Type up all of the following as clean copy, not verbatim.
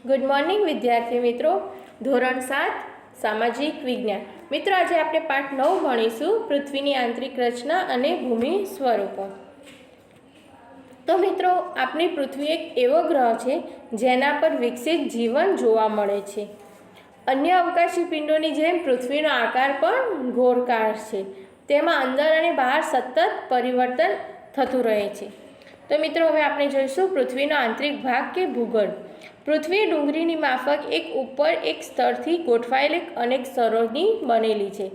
Good morning વિદ્યાર્થી મિત્રો. ધોરણ 7 સામાજિક વિજ્ઞાન. મિત્રો, આજે આપણે પાઠ 9 ભણીશું, પૃથ્વીની આંતરિક રચના અને ભૂમિ સ્વરૂપો. તો મિત્રો, આપણી પૃથ્વી એક એવો ગ્રહ છે જેના પર વિકસિત જીવન જોવા મળે છે. અન્ય અવકાશી પિંડોની જેમ પૃથ્વીનો આકાર પણ ગોળાકાર છે. તેમાં અંદર અને બહાર સતત પરિવર્તન થતું રહે છે. તો મિત્રો, હવે આપણે જોઈશું પૃથ્વીનો આંતરિક ભાગ કે ભૂગોળ. પૃથ્વી ડુંગળીની માફક એક ઉપર એક સ્તરથી ગોઠવાયેલ અનેક સ્તરોની બનેલી છે.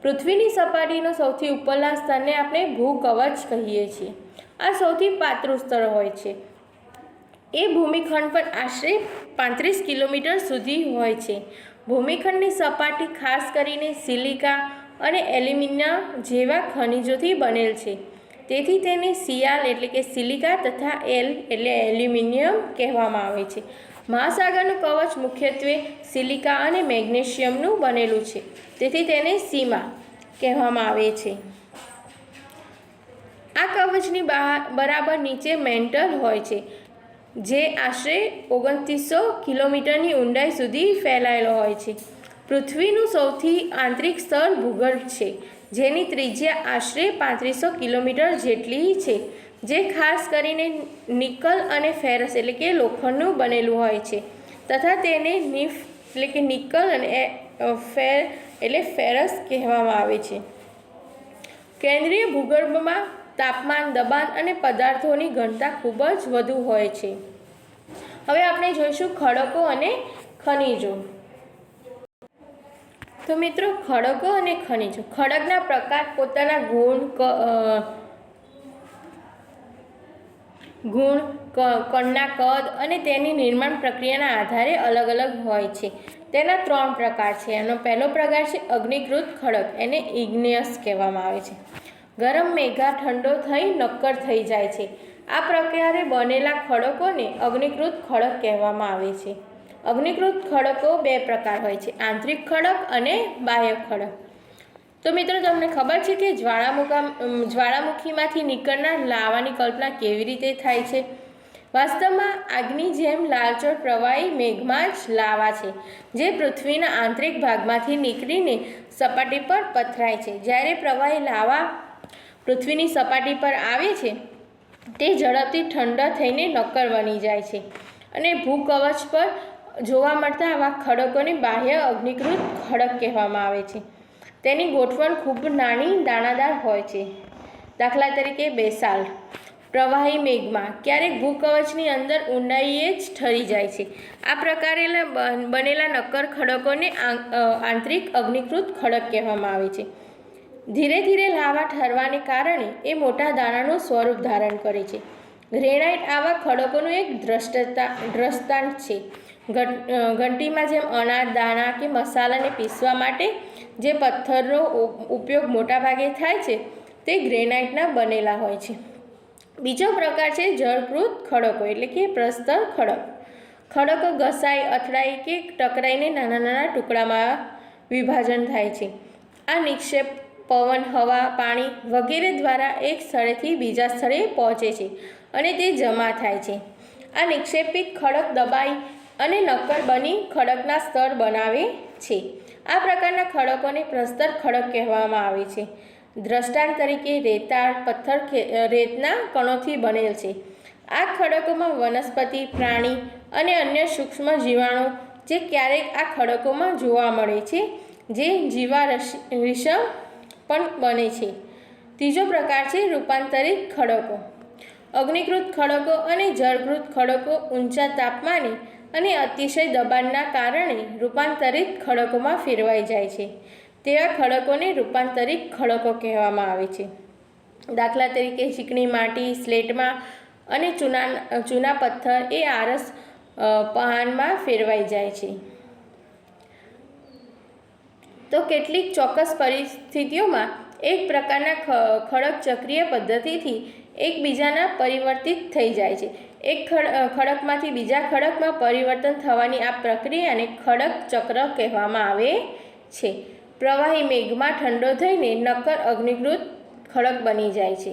પૃથ્વીની સપાટીનો સૌથી ઉપરના સ્તરને આપણે ભૂકવચ કહીએ છીએ. આ સૌથી પાતળું સ્તર હોય છે. એ ભૂમિખંડ પર આશરે 35 કિલોમીટર સુધી હોય છે. ભૂમિખંડની સપાટી ખાસ કરીને સિલિકા અને એલ્યુમિનિયમ જેવા ખનિજોથી બનેલ છે. તેથી તેને સિયાલ એટલે કે સિલિકા તથા એલ એટલે એલ્યુમિનિયમ કહેવામાં આવે છે. મહાસાગરનું કવચ મુખ્યત્વે સિલિકા અને મેગ્નેશિયમનું બનેલું છે. તેથી તેને સીમા કહેવામાં આવે છે. આ કવચની બરાબર નીચે મેન્ટલ હોય છે, જે આશરે 2900 કિલોમીટરની ઊંડાઈ સુધી ફેલાયેલો હોય છે. પૃથ્વીનું સૌથી આંતરિક સ્તર ભૂગર્ભ છે, જેની ત્રિજ્યા આશરે 3500 કિલોમીટર જેટલી છે, જે ખાસ કરીને નિકલ અને ફેરસ એટલે કે લોખંડનું બનેલું હોય છે તથા તેને નિફ એટલે કે નિકલ અને ફેર એટલે ફેરસ કહેવામાં આવે છે. કેન્દ્રીય ભૂગર્ભમાં તાપમાન, દબાણ અને પદાર્થોની ઘનતા ખૂબ જ વધુ હોય છે. હવે આપણે જોઈશું ખડકો અને ખનિજો. તો મિત્રો, ખડકો અને ખનિજો. ખડકના પ્રકાર પોતાના ગુણ, કણના કદ અને તેની નિર્માણ પ્રક્રિયાના આધારે અલગ અલગ હોય છે. તેના 3 પ્રકાર છે. એનો પહેલો પ્રકાર છે અગ્નિકૃત ખડક. એને ઇગ્નિયસ કહેવામાં આવે છે. ગરમ મેઘા ઠંડો થઈ નક્કર થઈ જાય છે. આ પ્રકારે બનેલા ખડકોને અગ્નિકૃત ખડક કહેવામાં આવે છે. અગ્નિકૃત ખડકો 2 પ્રકાર હોય છે, આંતરિક ખડક અને બાહ્ય ખડક. તો મિત્રો, તમને ખબર છે કે જ્વાળામુખીમાંથી નીકળનાર લાવાની કલ્પના કેવી રીતે થાય છે? વાસ્તવમાં આગની જેમ લાલચોળ પ્રવાહી મેઘમાં જ લાવા છે, જે પૃથ્વીના આંતરિક ભાગમાંથી નીકળીને સપાટી પર પથરાય છે. જ્યારે પ્રવાહી લાવા પૃથ્વીની સપાટી પર આવે છે, તે ઝડપથી ઠંડા થઈને નક્કર બની જાય છે અને ભૂકવચ પર જોવા મળતા આવા ખડકોને બાહ્ય અગ્નિકૃત ખડક કહેવામાં આવે છે. તેની ગોઠવણ ખૂબ નાની દાણાદાર હોય છે. દાખલા તરીકે બેસાલ્ટ પ્રવાહી મેઘમાં ક્યારેક ભૂકવચની અંદર ઊંડાઈએ જ ઠરી જાય છે. આ પ્રકારે બનેલા નક્કર ખડકોને આંતરિક અગ્નિકૃત ખડક કહેવામાં આવે છે. ધીરે ધીરે લાવા ઠરવાને કારણે એ મોટા દાણાનું સ્વરૂપ ધારણ કરે છે. ગ્રેનાઇટ આવા ખડકોનું એક દ્રષ્ટાંત છે. ઘંટીમાં જેમ અનાજ, દાણા કે મસાલાને પીસવા માટે જે પથ્થરનો ઉપયોગ મોટાભાગે થાય છે, તે ગ્રેનાઇટના બનેલા હોય છે. બીજો પ્રકાર છે જળકૃત ખડકો એટલે કે પ્રસ્તર ખડક. ખડકો ઘસાઈ, અથડાઈ કે ટકરાઈને નાના નાના ટુકડામાં વિભાજન થાય છે. આ નિક્ષેપ પવન, હવા, પાણી વગેરે દ્વારા એક સ્થળેથી બીજા સ્થળે પહોંચે છે અને તે જમા થાય છે. આ નિક્ષેપિત ખડક દબાઈ અને નક્કર બની ખડકના સ્તર બનાવે છે. આ પ્રકારના ખડકોને પ્રસ્તર ખડક કહેવામાં આવે છે. દ્રષ્ટાંત તરીકે રેતાળ પથ્થર રેતના કણોથી બનેલ છે. આ ખડકોમાં વનસ્પતિ, પ્રાણી અને અન્ય સૂક્ષ્મ જીવાણુ જે ક્યારેક આ ખડકોમાં જોવા મળે છે, જે જીવારીશમ પણ બને છે. ત્રીજો પ્રકાર છે રૂપાંતરિત ખડકો. અગ્નિકૃત ખડકો અને જળકૃત ખડકો ઊંચા તાપમાને અને અતિશય દબાણના કારણે રૂપાંતરિત ખડકોમાં ફેરવાઈ જાય છે. તેવા ખડકોને રૂપાંતરિત ખડકો કહેવામાં આવે છે. દાખલા તરીકે ચીકણી માટી, સ્લેટમાં અને ચૂના પથ્થર એ આરસ પહાણમાં ફેરવાઈ જાય છે. તો કેટલીક ચોક્કસ પરિસ્થિતિઓમાં એક પ્રકારના ખડક ચક્રીય પદ્ધતિથી એકબીજાના પરિવર્તિત થઈ જાય છે. એક ખડકમાંથી બીજા ખડકમાં પરિવર્તન થવાની આ પ્રક્રિયાને ખડક ચક્ર કહેવામાં આવે છે. પ્રવાહી મેઘમાં ઠંડો થઈને નક્કર અગ્નિકૃત ખડક બની જાય છે.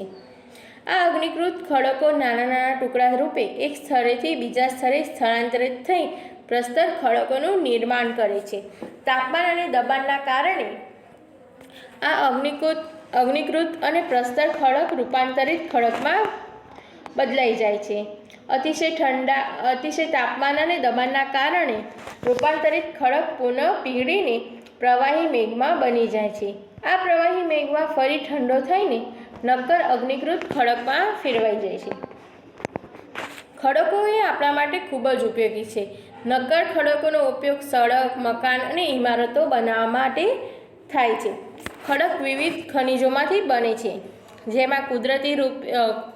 આ અગ્નિકૃત ખડકો નાના નાના ટુકડા રૂપે એક સ્થળેથી બીજા સ્થળે સ્થળાંતરિત થઈ પ્રસ્તર ખડકોનું નિર્માણ કરે છે. તાપમાન અને દબાણના કારણે આ અગ્નિકૃત અને પ્રસ્તર ખડક રૂપાંતરિત ખડકમાં બદલાઈ જાય છે. અતિશય તાપમાન અને દબાણના કારણે રૂપાંતરિત ખડક પુનઃ પીગળીને પ્રવાહી મેઘમાં બની જાય છે. આ પ્રવાહી મેઘમાં ફરી ઠંડો થઈને નક્કર અગ્નિકૃત ખડકમાં ફેરવાઈ જાય છે. ખડકો એ આપણા માટે ખૂબ જ ઉપયોગી છે. નક્કર ખડકોનો ઉપયોગ સડક, મકાન અને ઇમારતો બનાવવા માટે થાય છે. ખડક વિવિધ ખનિજોમાંથી બને છે, જેમાં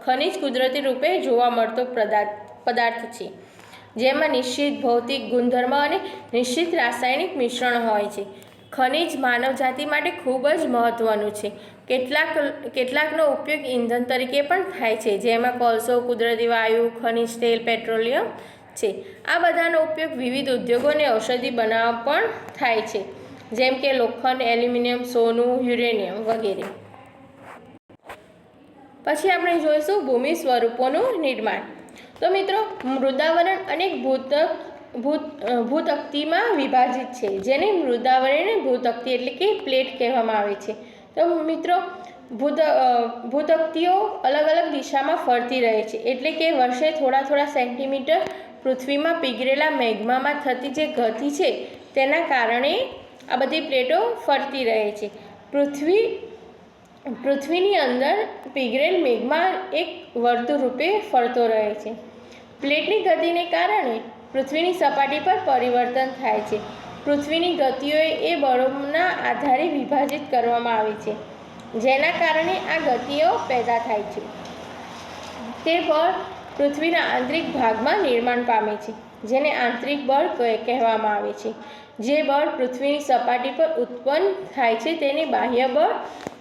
ખનિજ કુદરતી રૂપે જોવા મળતો પદાર્થ છે, જેમાં નિશ્ચિત ભૌતિક ગુણધર્મ અને નિશ્ચિત રાસાયણિક મિશ્રણ હોય છે. ખનિજ માનવજાતિ માટે ખૂબ જ મહત્વનું છે. કેટલાકનો ઉપયોગ ઇંધણ તરીકે પણ થાય છે, જેમાં કોલસો, કુદરતી વાયુ, ખનિજ તેલ, પેટ્રોલિયમ છે. આ બધાનો ઉપયોગ વિવિધ ઉદ્યોગો અને ઔષધિ બનાવવા પણ થાય છે, જેમ કે લોખંડ, એલ્યુમિનિયમ, સોનું, યુરેનિયમ વગેરે. પછી આપણે જોઈશું ભૂમિ સ્વરૂપોનું નિર્માણ. તો મિત્રો, મૃદાવરણ અનેક ભૂતકતીમાં વિભાજિત છે, જેને મૃદાવરણ અને ભૂતકતી એટલે કે પ્લેટ કહેવામાં આવે છે. તો મિત્રો, ભૂતકતીઓ અલગ અલગ દિશામાં ફરતી રહે છે, એટલે કે વર્ષે થોડા સેન્ટીમીટર પૃથ્વીમાં પીગળેલા મેગ્મામાં થતી જે ગતિ છે તેના કારણે આ બધી પ્લેટો ફરતી રહે છે. પૃથ્વીની અંદર પીગળેલ મેગ્મા એક વર્તુળ રૂપે ફરતો રહે છે. પ્લેટની ગતિને કારણે પૃથ્વીની સપાટી પર પરિવર્તન થાય છે. પૃથ્વીની ગતિઓ એ બળોના આધારે વિભાજિત કરવામાં આવે છે, જેના કારણે આ ગતિઓ પેદા થાય છે. તે બળ પૃથ્વીના આંતરિક ભાગમાં નિર્માણ પામે છે, જેને આંતરિક બળ કહેવામાં આવે છે. જે બળ પૃથ્વીની સપાટી પર ઉત્પન્ન થાય છે તેને બાહ્ય બળ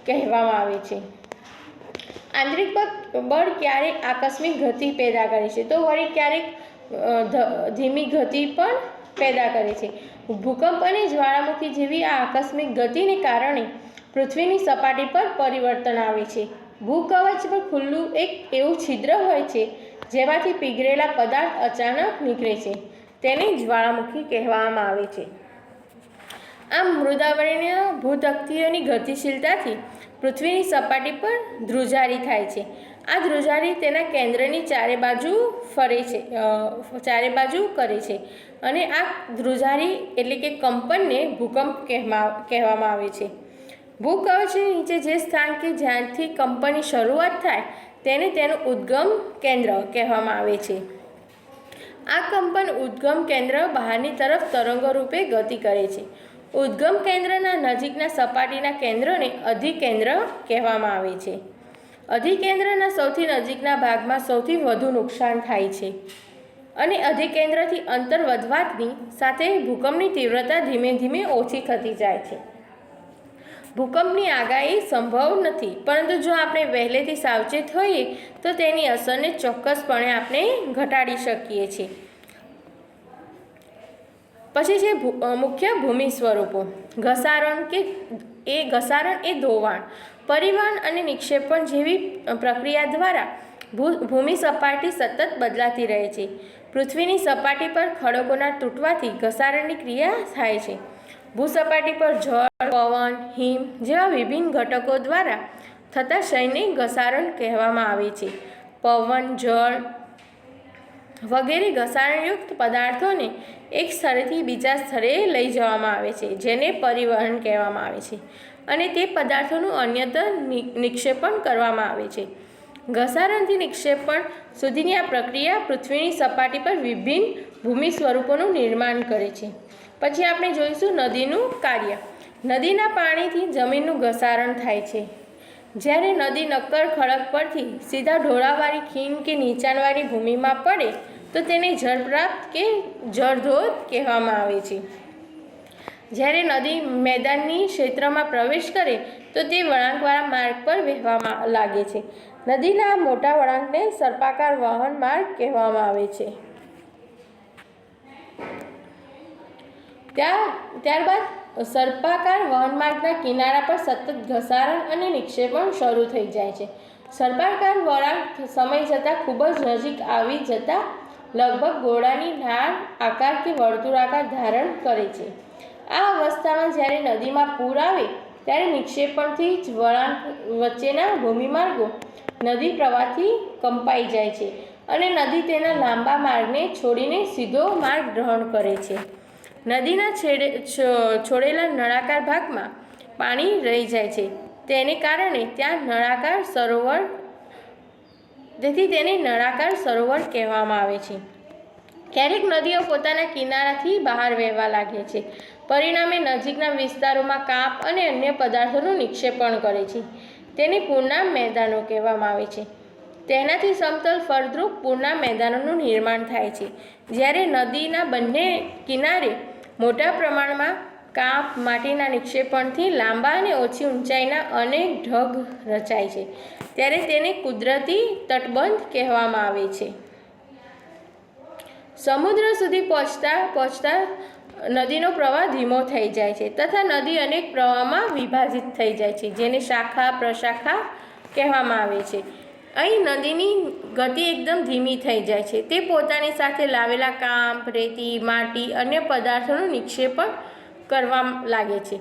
કહેવામાં આવે છે. આંતરિક બળ ક્યારેક આકસ્મિક ગતિ પેદા કરે છે, તો વળી ક્યારેક ધીમી ગતિ પણ પેદા કરે છે. ભૂકંપ અને જ્વાળામુખી જેવી આ આકસ્મિક ગતિને કારણે પૃથ્વીની સપાટી પર પરિવર્તન આવે છે. ભૂકવચ પર ખુલ્લું એક એવું છિદ્ર હોય છે, જેમાંથી પીગળેલા પદાર્થ અચાનક નીકળે છે. તેને જ્વાળામુખી કહેવામાં આવે છે. આમ મૃદાવરણીય ભૂતકતીઓની ગતિશીલતાથી પૃથ્વીની સપાટી પર ધ્રુજારી થાય છે. આ ધ્રુજારી તેના કેન્દ્રની ચારે બાજુ કરે છે, અને આ ધ્રુજારી એટલે કે કંપનને ભૂકંપ કહેવામાં આવે છે. ભૂકવચની નીચે જે સ્થાન કે જ્યાંથી કંપનની શરૂઆત થાય તેને તેનું ઉદ્ગમ કેન્દ્ર કહેવામાં આવે છે. આ કંપન ઉદ્ગમ કેન્દ્ર બહારની તરફ તરંગો રૂપે ગતિ કરે છે. ઉદ્ગમ કેન્દ્રના નજીકના સપાટીના કેન્દ્રને અધિકેન્દ્ર કહેવામાં આવે છે. અધિકેન્દ્રના સૌથી નજીકના ભાગમાં સૌથી વધુ નુકસાન થાય છે, અને અધિકેન્દ્રથી અંતર વધવાની સાથે ભૂકંપની તીવ્રતા ધીમે ધીમે ઓછી થતી જાય છે. ભૂકંપની આગાહી સંભવ નથી, પરંતુ જો આપણે વહેલેથી સાવચેત હોઈએ તો તેની અસરને ચોક્કસપણે આપણે ઘટાડી શકીએ છીએ. પછી છે મુખ્ય ભૂમિ સ્વરૂપો. ઘસારણ એ ધોવાણ, પરિવહન અને નિક્ષેપણ જેવી પ્રક્રિયા દ્વારા ભૂમિ સપાટી સતત બદલાતી રહે છે. પૃથ્વીની સપાટી પર ખડકોના તૂટવાથી ઘસારણની ક્રિયા થાય છે. ભૂસપાટી પર જળ, પવન, હિમ જેવા વિભિન્ન ઘટકો દ્વારા થતા ક્ષયને ઘસારણ કહેવામાં આવે છે. પવન, જળ વગેરે ઘસારણયુક્ત પદાર્થોને એક સ્થળેથી બીજા સ્થળે લઈ જવામાં આવે છે, જેને પરિવહન કહેવામાં આવે છે, અને તે પદાર્થોનું અન્યત્ર નિક્ષેપણ કરવામાં આવે છે. ઘસારણથી નિક્ષેપણ સુધીની આ પ્રક્રિયા પૃથ્વીની સપાટી પર વિભિન્ન ભૂમિ સ્વરૂપોનું નિર્માણ કરે છે. પછી આપણે જોઈશું નદીનું કાર્ય. નદીના પાણીથી જમીનનું ઘસારણ થાય છે. જ્યારે નદી નક્કર ખડક પરથી સીધા ઢોળાવવાળી ખીણ કે નીચાણવાળી ભૂમિમાં પડે તો તેને જળપ્રાપ્ત કે જળધોધ કહેવામાં આવે છે. જ્યારે નદી મેદાનની ક્ષેત્રમાં પ્રવેશ કરે તો તે વળાંકવાળા માર્ગ પર વહેવા લાગે છે. નદીના મોટા વળાંકને સર્પાકાર વહન માર્ગ કહેવામાં આવે છે. ત્યારબાદ સર્પાકાર વહનમાર્ગના કિનારા પર સતત ઘસારણ અને નિક્ષેપણ શરૂ થઈ જાય છે. સર્પાકાર વળાંક સમય જતાં ખૂબ જ નજીક આવી જતાં લગભગ ગોળાની નાળ આકાર કે વર્તુળાકાર ધારણ કરે છે. આ અવસ્થામાં જ્યારે નદીમાં પૂર આવે ત્યારે નિક્ષેપણથી જ વળાંક વચ્ચેના ભૂમિમાર્ગો નદી પ્રવાહથી કંપાઈ જાય છે અને નદી તેના લાંબા માર્ગને છોડીને સીધો માર્ગ ગ્રહણ કરે છે. નદીના છોડેલા નળાકાર ભાગમાં પાણી રહી જાય છે. તેને કારણે ત્યાં તેને નળાકાર સરોવર કહેવામાં આવે છે. ક્યારેક નદીઓ પોતાના કિનારાથી બહાર વહેવા લાગે છે. પરિણામે નજીકના વિસ્તારોમાં કાંપ અને અન્ય પદાર્થોનું નિક્ષેપણ કરે છે. તેને પૂરના મેદાનો કહેવામાં આવે છે. તેનાથી સમતલ ફળદ્રુપ પૂરના મેદાનોનું નિર્માણ થાય છે. જ્યારે નદીના બંને કિનારે મોટા પ્રમાણમાં કાંપ માટીના નિક્ષેપણથી લાંબા અને ઓછી ઊંચાઈના અનેક ઢગ રચાય છે ત્યારે તેને કુદરતી તટબંધ કહેવામાં આવે છે. સમુદ્ર સુધી પહોંચતા નદીનો પ્રવાહ ધીમો થઈ જાય છે તથા નદી અનેક પ્રવાહમાં વિભાજિત થઈ જાય છે, જેને શાખા પ્રશાખા કહેવામાં આવે છે. અહીં નદીની ગતિ એકદમ ધીમી થઈ જાય છે. તે પોતાની સાથે લાવેલા કાંપ, રેતી, માટી, અન્ય પદાર્થોનું નિક્ષેપણ કરવા લાગે છે.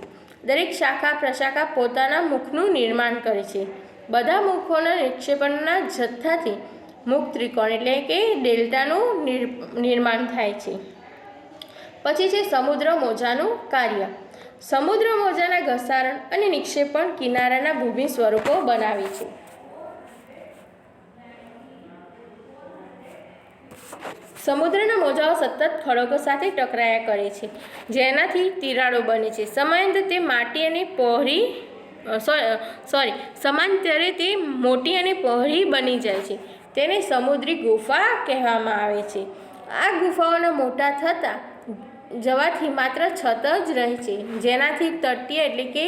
દરેક શાખા પ્રશાખા પોતાના મુખનું નિર્માણ કરે છે. બધા મુખોના નિક્ષેપણના જથ્થાથી મુખ ત્રિકોણ એટલે કે ડેલ્ટાનું નિર્માણ થાય છે. પછી છે સમુદ્ર મોજાનું કાર્ય. સમુદ્ર મોજાના ઘસારણ અને નિક્ષેપણ કિનારાના ભૂમિ સ્વરૂપો બનાવે છે. સમુદ્રના મોજાઓ સતત ખડકો સાથે ટકરાયા કરે છે, જેનાથી તિરાડો બને છે. સમાંતરે તે મોટી અને પહોળી બની જાય છે. તેને સમુદ્રી ગુફા કહેવામાં આવે છે. આ ગુફાઓના મોટા થતા જવાથી માત્ર છત જ રહે છે, જેનાથી તટીય એટલે કે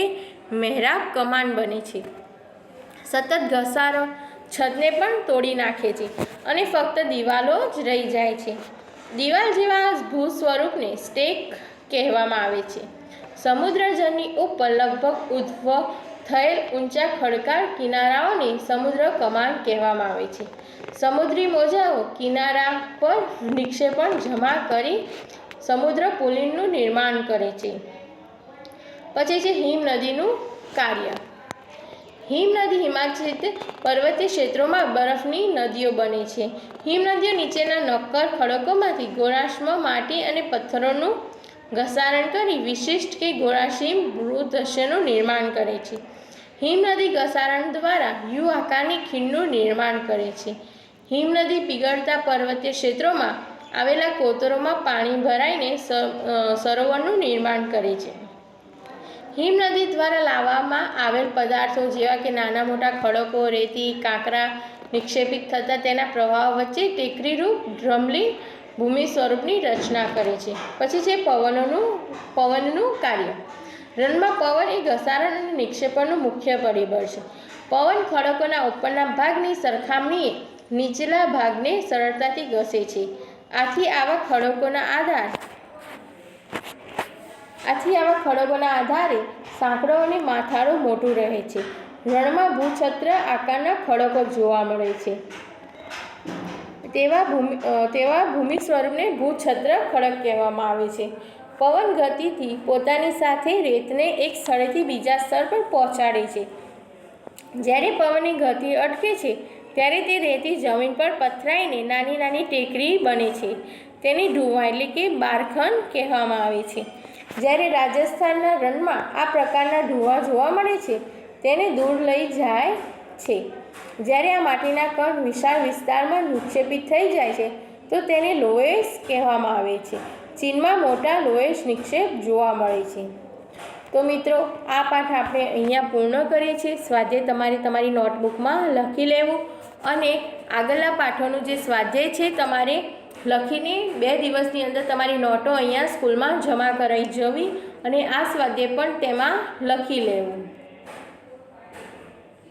મહેરાબ કમાન બને છે. સતત ઘસારો છતને પણ તોડી નાખે છે અને ફક્ત દિવાલો જ રહી જાય છે. દિવાલ જેવા ભૂ સ્વરૂપને સ્ટેક કહેવામાં આવે છે. સમુદ્રજળની ઉપર લગભગ ઉદ્ભવ થયેલ ઊંચા ખડકાળ કિનારાઓને સમુદ્ર કમાન કહેવામાં આવે છે. સમુદ્રી મોજાઓ કિનારા પર નિક્ષેપણ જમા કરી સમુદ્ર પુલિનનું નિર્માણ કરે છે. પછી છે હિમનદીનું કાર્ય. હિમનદી હિમાચ્છાદિત પર્વતીય ક્ષેત્રોમાં બરફની નદીઓ બને છે. હિમનદીઓ નીચેના નક્કર ખડકોમાંથી ગોળાશ્મ માટી અને પથ્થરોનું ઘસારણ કરી વિશિષ્ટ કે ગોળાશીમ ભૂદૃશ્યનું નિર્માણ કરે છે. હિમનદી ઘસારણ દ્વારા યુ આકારની ખીણનું નિર્માણ કરે છે. હિમનદી પીગળતા પર્વતીય ક્ષેત્રોમાં આવેલા કોતરોમાં પાણી ભરાઈને સરોવરનું નિર્માણ કરે છે. હિમનદી દ્વારા લાવવામાં આવેલ પદાર્થો જેવા કે નાના મોટા ખડકો, રેતી, કાંકરા નિક્ષેપિત થતાં તેના પ્રવાહ વચ્ચે ટેકરીરૂપ ડ્રમલી ભૂમિ સ્વરૂપની રચના કરે છે. પછી છે પવનનું કાર્ય. રણમાં પવન એ ઘસારણ અને નિક્ષેપણનું મુખ્ય પરિબળ છે. પવન ખડકોના ઉપરના ભાગની સરખામણીએ નીચલા ભાગને સરળતાથી ઘસે છે. આથી આવા ખડકોના આધારે સાંકડો અને માથાળું મોટું રહે છે. રણમાં ભૂછત્ર આકારના ખડકો જોવા મળે છે. તેવા ભૂમિ સ્વરૂપને ભૂછત્ર ખડક કહેવામાં આવે છે. પવન ગતિથી પોતાની સાથે રેતને એક સ્થળેથી બીજા સ્થળ પર પહોંચાડે છે. જ્યારે પવનની ગતિ અટકે છે ત્યારે તે રેતી જમીન પર પથરાઈને નાની નાની ટેકરી બને છે. તેને ઢૂંવા એટલે કે બારખન કહેવામાં આવે છે. જ્યારે રાજસ્થાનના રણમાં આ પ્રકારના ઢૂંવા જોવા મળે છે તેને દૂર લઈ જાય છે. જ્યારે આ માટીના કણ વિશાળ વિસ્તારમાં નિક્ષેપિત થઈ જાય છે તો તેને લોએસ કહેવામાં આવે છે. ચીનમાં મોટા લોએસ નિક્ષેપ જોવા મળે છે. તો મિત્રો, આ પાઠ આપણે અહીંયા પૂર્ણ કરીએ છીએ. સ્વાધ્યાય તમારી નોટબુકમાં લખી લેવું અને આગળના પાઠોનું જે સ્વાધ્યાય છે તમારે લખીને 2 દિવસની અંદર તમારી નોટો અહીંયા સ્કૂલમાં જમા કરાવી જવી અને આ સ્વાધ્યાય પણ તેમાં લખી લેવું.